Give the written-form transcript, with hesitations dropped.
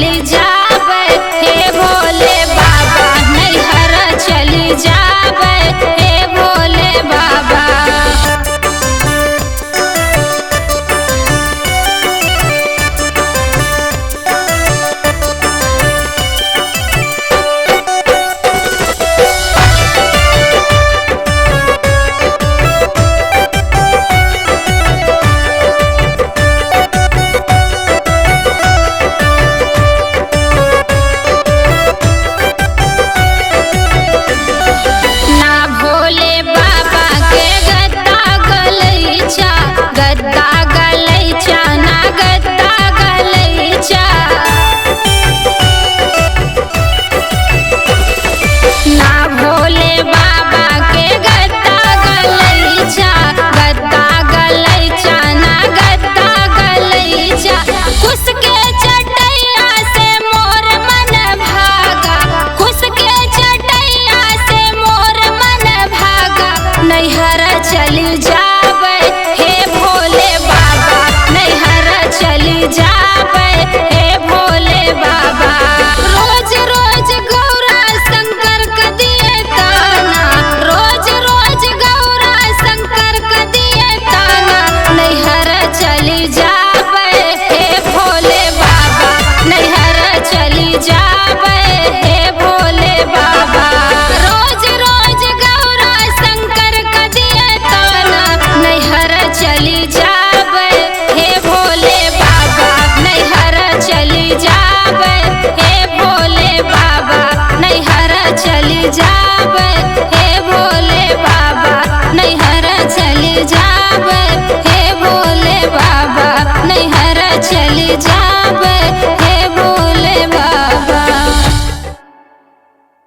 चली जावे हे भोले बाबा, नैहर चली जावे हे भोले बाबा। गद्दा गलैचा ना गद्दा गलैचा, ना भोले बाबा के गद्दा गलैचा, गद्दा गलैचा ना गद्दा गलैचा। उसके चटैया से मोर मन भागा, उसके चटैया से मोर मन भागा, नैहर चली जावे हे भोले बाबा, नैहर चली जावे हे भोले बाबा। रोज रोज गौरा शंकर का दिए ताना, रोज रोज गौरा शंकर का दिए ताना, नैहर चली जावे हे भोले बाबा, नैहर चली जावे हे भोले बाबा। रोज रोज गौरा शंकर का दिए ताना, नैहर चली जावे हे भोले बाबा, नैहर चली जावे हे भोले बाबा, नैहर चली जावे।